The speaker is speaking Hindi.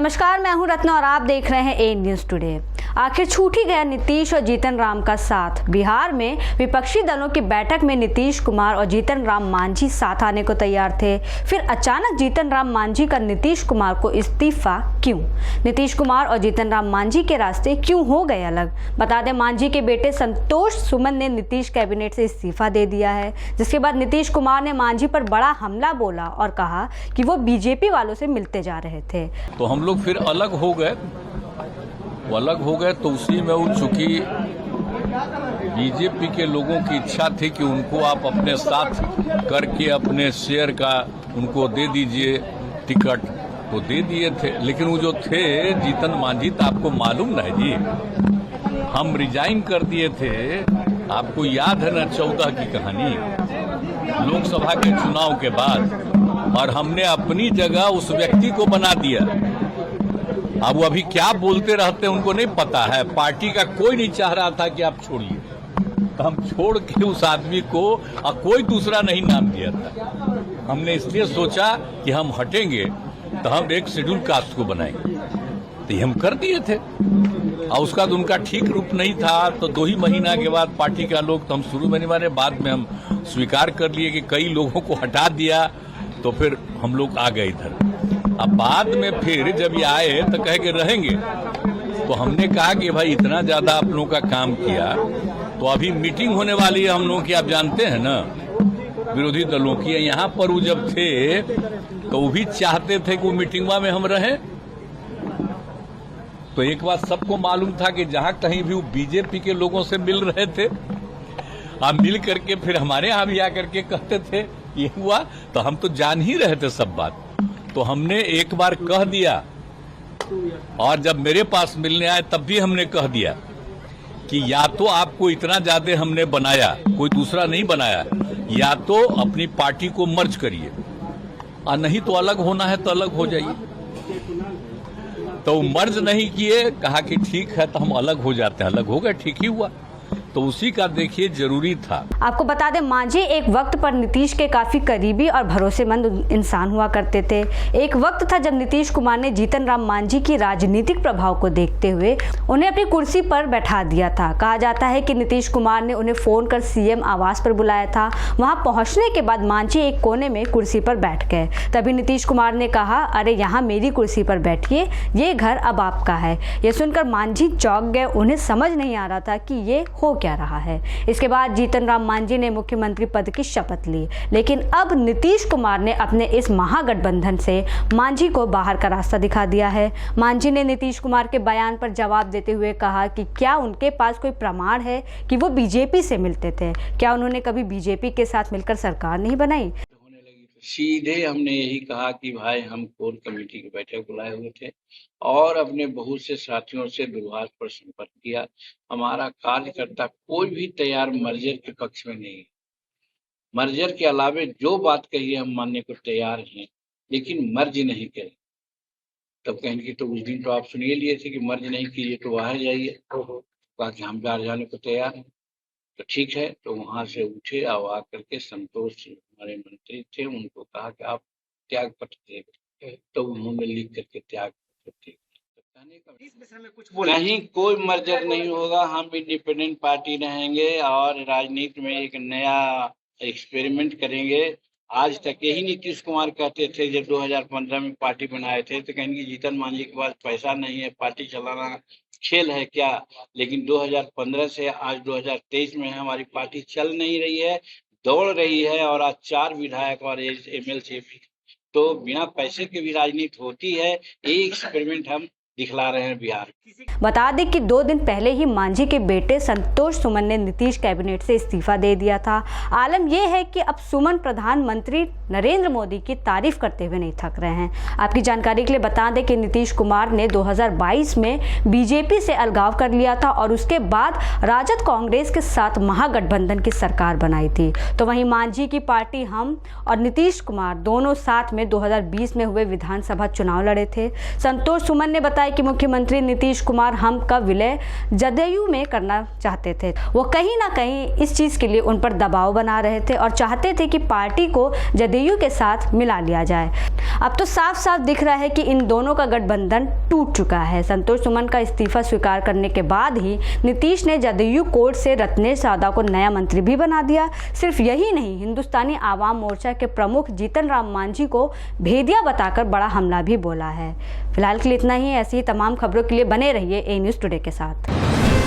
नमस्कार, मैं हूं रत्ना और आप देख रहे हैं ए न्यूज़ टुडे। आखिर छूट ही गया नीतीश और जीतन राम का साथ। बिहार में विपक्षी दलों की बैठक में नीतीश कुमार और जीतन राम मांझी साथ आने को तैयार थे। फिर अचानक जीतन राम मांझी का नीतीश कुमार को इस्तीफा क्यों? नीतीश कुमार और जीतन राम मांझी के रास्ते क्यों हो गए अलग? बता दें, मांझी के बेटे संतोष सुमन ने नीतीश कैबिनेट से इस्तीफा दे दिया है, जिसके बाद नीतीश कुमार ने मांझी पर बड़ा हमला बोला और कहा कि वो बीजेपी वालों से मिलते जा रहे थे। तो हम लोग फिर अलग हो गए। वो अलग हो गए तो उसी में चूंकि बीजेपी के लोगों की इच्छा थी कि उनको आप अपने साथ करके अपने शेयर का उनको दे दीजिए टिकट, तो दे दिए थे। लेकिन वो जो थे जीतन मांझी, तो आपको मालूम ना है जी, हम रिजाइन कर दिए थे। आपको याद है ना 14 की कहानी, लोकसभा के चुनाव के बाद, और हमने अपनी जगह उस व्यक्ति को बना दिया। अब वो अभी क्या बोलते रहते हैं उनको नहीं पता है। पार्टी का कोई नहीं चाह रहा था कि आप छोड़िए, तो हम छोड़ के उस आदमी को कोई दूसरा नहीं नाम दिया था। हमने इसलिए सोचा कि हम हटेंगे तो हम एक शेड्यूल कास्ट को बनाएंगे, तो ये हम कर दिए थे। और उसका तो उनका ठीक रूप नहीं था, तो 2 ही महीना के बाद पार्टी का लोग, तो हम शुरू में नहीं माने, बाद में हम स्वीकार कर लिए कि कई लोगों को हटा दिया, तो फिर हम लोग आ गए इधर। अब बाद में फिर जब ये आए तो कहे कि रहेंगे, तो हमने कहा कि भाई इतना ज्यादा आप लोगों का काम किया, तो अभी मीटिंग होने वाली है हम लोगों की, आप जानते हैं ना, विरोधी दलों की। यहाँ पर वो जब थे तो वो भी चाहते थे कि वो मीटिंगवा में हम रहें। तो एक बात सबको मालूम था कि जहां कहीं भी वो बीजेपी के लोगों से मिल रहे थे, आप मिल करके फिर हमारे यहाँ भी आकर के कहते थे ये हुआ, तो हम तो जान ही रहे थे सब बात। तो हमने एक बार कह दिया, और जब मेरे पास मिलने आए तब भी हमने कह दिया कि या तो आपको इतना ज्यादा हमने बनाया, कोई दूसरा नहीं बनाया, या तो अपनी पार्टी को मर्ज करिए, और नहीं तो अलग होना है तो अलग हो जाइए। तो मर्ज नहीं किए, कहा कि ठीक है तो हम अलग हो जाते हैं। अलग हो गए, ठीक ही हुआ। तो उसी का देखिए जरूरी था। आपको बता दें, मांझी एक वक्त पर नीतीश के काफी करीबी और भरोसेमंद इंसान हुआ करते थे। एक वक्त था जब नीतीश कुमार ने जीतन राम मांझी की राजनीतिक प्रभाव को देखते हुए उन्हें अपनी कुर्सी पर बैठा दिया था। कहा जाता है कि नीतीश कुमार ने उन्हें फोन कर सीएम आवास पर बुलाया था। वहां पहुंचने के बाद मांझी एक कोने में कुर्सी पर बैठ गए। तभी नीतीश कुमार ने कहा, अरे यहाँ मेरी कुर्सी पर बैठिए, ये घर अब आपका है। ये सुनकर मांझी चौंक गए। उन्हें समझ नहीं आ रहा था कि ये हो क्या रहा है। इसके बाद जीतन राम मांझी ने मुख्यमंत्री पद की शपथ ली, लेकिन अब नीतीश कुमार ने अपने इस महागठबंधन से मांझी को बाहर का रास्ता दिखा दिया है। मांझी ने नीतीश कुमार के बयान पर जवाब देते हुए कहा कि क्या उनके पास कोई प्रमाण है कि वो बीजेपी से मिलते थे? क्या उन्होंने कभी बीजेपी के साथ मिलकर सरकार नहीं बनाई? सीधे हमने यही कहा कि भाई हम कोर कमेटी की बैठक बुलाए हुए थे और अपने बहुत से साथियों से दूरभाष पर संपर्क किया। हमारा कार्यकर्ता कोई भी तैयार मर्जर के पक्ष में नहीं है। मर्जर के अलावे जो बात कही हम मानने को तैयार हैं, लेकिन मर्ज नहीं करें। तब कहेंगे कि तो उस दिन तो आप सुनिए लिए थे कि मर्ज नहीं कीजिए तो बाहर जाइए। कहा कि हम बाहर जाने को तैयार हैं। तो ठीक है, तो वहां से उठे और आकर के संतोष हमारे मंत्री थे, उनको कहा कि आप त्याग पत्र दे, तो उन्होंने लिख करके त्याग पत्र नहीं, कोई मर्जर नहीं होगा। हम इंडिपेंडेंट पार्टी रहेंगे और राजनीति में एक नया एक्सपेरिमेंट करेंगे। आज तक यही नीतीश कुमार कहते थे, जब 2015 में पार्टी बनाए थे तो कहेंगे जीतन मांझी के पास पैसा नहीं है, पार्टी चलाना खेल है क्या। लेकिन 2015 से आज 2023 में हमारी पार्टी चल नहीं रही है, दौड़ रही है, और आज 4 विधायक और एमएलसी भी। तो बिना पैसे के भी राजनीति होती है। ये एक्सपेरिमेंट हम दिखला रहे हैं बिहार। बता दें कि 2 दिन पहले ही मांझी के बेटे संतोष सुमन ने नीतीश कैबिनेट से इस्तीफा दे दिया था। आलम यह है कि अब सुमन प्रधानमंत्री नरेंद्र मोदी की तारीफ करते हुए नहीं थक रहे हैं। आपकी जानकारी के लिए बता दें कि नीतीश कुमार ने 2022 में बीजेपी से अलगाव कर लिया था और उसके बाद राजद कांग्रेस के साथ महागठबंधन की सरकार बनाई थी। तो वहीं मांझी की पार्टी हम और नीतीश कुमार दोनों साथ में 2020 में हुए विधानसभा चुनाव लड़े थे। संतोष सुमन ने बताया कि मुख्यमंत्री नीतीश कुमार हम का विलय जदयू में करना चाहते थे। वो कहीं ना कहीं इस चीज के लिए उन पर दबाव बना रहे थे और चाहते थे कि पार्टी को जदयू जदयू के साथ मिला लिया जाए। अब तो साफ साफ दिख रहा है कि इन दोनों का गठबंधन टूट चुका है। संतोष सुमन का इस्तीफा स्वीकार करने के बाद ही नीतीश ने जदयू कोर्ट से रत्नेश सादा को नया मंत्री भी बना दिया। सिर्फ यही नहीं, हिंदुस्तानी आवाम मोर्चा के प्रमुख जीतन राम मांझी को भेदिया बताकर बड़ा हमला भी बोला है। फिलहाल के लिए इतना ही। ऐसी ही तमाम खबरों के लिए बने रहिए ए न्यूज़ टुडे के साथ।